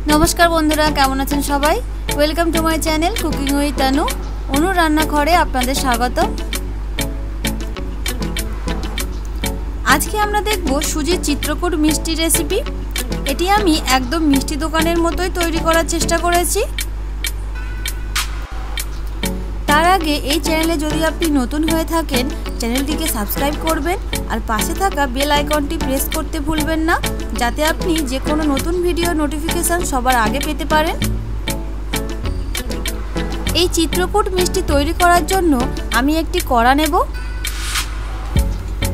नमस्कार बंधुरा केमन आছেন সবাই। Welcome to my channel cooking with Anu. Anu রান্নাঘরে আপনাদের স্বাগত। আজকে আমরা দেখব সুজির চিত্রকূট মিষ্টি রেসিপি। এটি আমি একদম মিষ্টি দোকানের মতোই তৈরি করার চেষ্টা করেছি। তার আগে এই চ্যানেলে যদি আপনি নতুন হয়ে থাকেন চ্যানেলটিকে সাবস্ক্রাইব করবেন আর পাশে থাকা বেল আইকনটি প্রেস করতে ভুলবেন না, যাতে আপনি যে কোনো নতুন ভিডিও নোটিফিকেশন সবার আগে পেতে পারেন। এই চিত্রকূট মিষ্টি তৈরি করার জন্য আমি একটি কড়া নেব।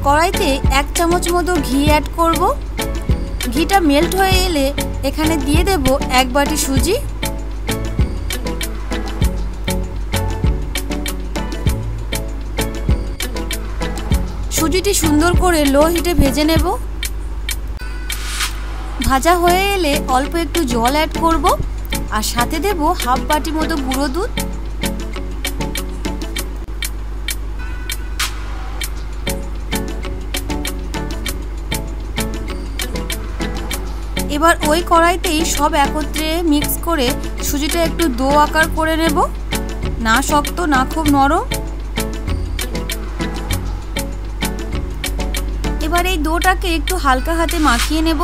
কড়াইতে 1 চামচ মতো ঘি অ্যাড করব। ঘিটা মেল্ট হয়ে এলে এখানে দিয়ে দেব 1 বাটি সুজি। সুজিটি সুন্দর করে লো হিটে ভেজে নেব। ভাজা হয়ে এলে অল্প একটু জল অ্যাড করব আর সাথে দেব হাফ বাটি মতো গুঁড়ো দুধ। এবার ওই কড়াইতেই সব একত্রে মিক্স করে সুজিটা একটু ডো আকার করে নেব, না শক্ত না খুব নরম। এবার এই ডোটাকে একটু হালকা হাতে মাখিয়ে নেব।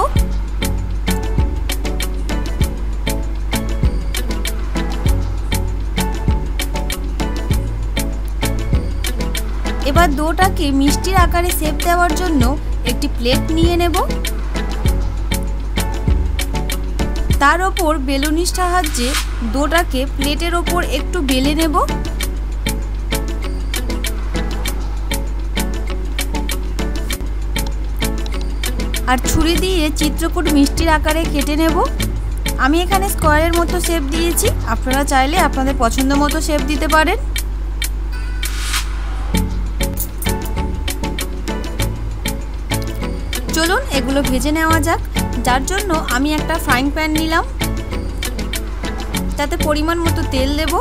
এবার ডোটাকে মিষ্টির আকারে শেপ দেওয়ার জন্য একটি প্লেট নিয়ে নেব। তার ওপর বেলুনির সাহায্যে ডোটাকে প্লেটের ওপর একটু বেলে নেব। আর ছুরি দিয়ে চিত্রকূট মিষ্টির আকারে কেটে নেব। আমি এখানে স্কোয়ারের মতো শেপ দিয়েছি, আপনারা চাইলে আপনাদের পছন্দ মতো শেপ দিতে পারেন। চলুন এগুলো ভেজে নেওয়া যাক। যার জন্য আমি একটা ফ্রাইং প্যান নিলাম, তাতে পরিমাণ মতো তেল দেব।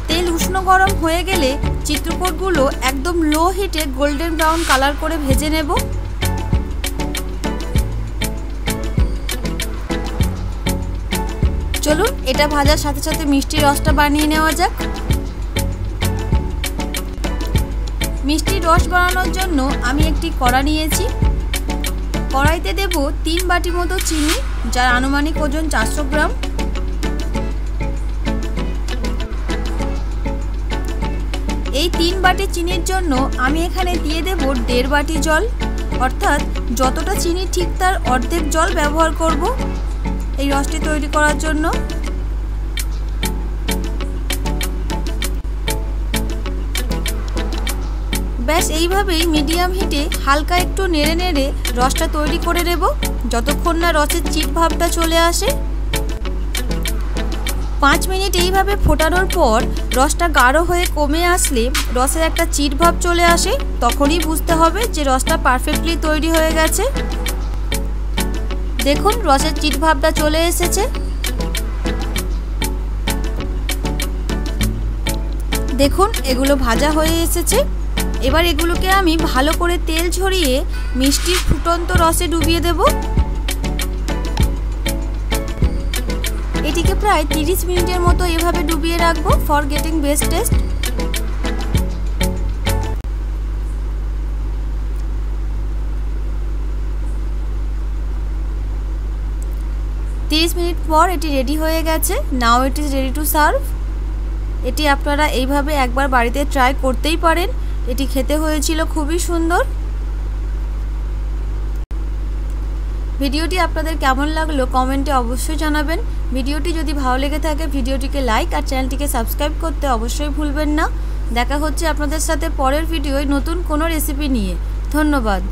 তেল উষ্ণ গরম হয়ে গেলে চিত্রকূটগুলো একদম লো হিটে গোল্ডেন ব্রাউন কালার করে ভেজে নেব। চলুন এটা ভাজার সাথে সাথে মিষ্টির রসটা বানিয়ে নেওয়া যাক। মিষ্টির রস বানানোর জন্য আমি একটি কড়া নিয়েছি। কড়াইতে দেব 3 বাটি মতো চিনি, যার আনুমানিক ওজন 400 গ্রাম। এই 3 বাটি চিনির জন্য আমি এখানে দিয়ে দেব 1.5 বাটি জল, অর্থাৎ যতটা চিনি ঠিক তার অর্ধেক জল ব্যবহার করব এই রসটি তৈরি করার জন্য। ব্যাস এইভাবেই মিডিয়াম হিটে হালকা একটু নেড়ে নেড়ে রসটা তৈরি করে নেব, যতক্ষণ না রসের চিট ভাবটা চলে আসে। 5 মিনিট এইভাবে ফোটানোর পর রসটা গাঢ় হয়ে কমে আসলে রসের একটা চিট ভাব চলে আসে, তখনই বুঝতে হবে যে রসটা পারফেক্টলি তৈরি হয়ে গেছে। দেখুন রসের চিট ভাবটা চলে এসেছে। দেখুন এগুলো ভাজা হয়ে এসেছে। এবার এগুলোকে আমি ভালো করে তেল ঝরিয়ে মিষ্টির ফুটন্ত রসে ডুবিয়ে দেব। এটিকে প্রায় 30 মিনিটের মতো এভাবে ডুবিয়ে রাখবো for getting best taste. 30 minute পর এটি রেডি হয়ে গেছে। Now it is ready to serve. এটি আপনারা এইভাবে একবার বাড়িতে ট্রাই করতেই পারেন। এটি খেতে হয়েছিল খুবই সুন্দর। ভিডিওটি আপনাদের কেমন লাগলো কমেন্টে অবশ্যই জানাবেন। ভিডিওটি যদি ভালো লেগে থাকে ভিডিওটিকে লাইক আর চ্যানেলটিকে সাবস্ক্রাইব করতে অবশ্যই ভুলবেন না। দেখা হচ্ছে আপনাদের সাথে পরের ভিডিওয় নতুন কোনো রেসিপি নিয়ে। ধন্যবাদ।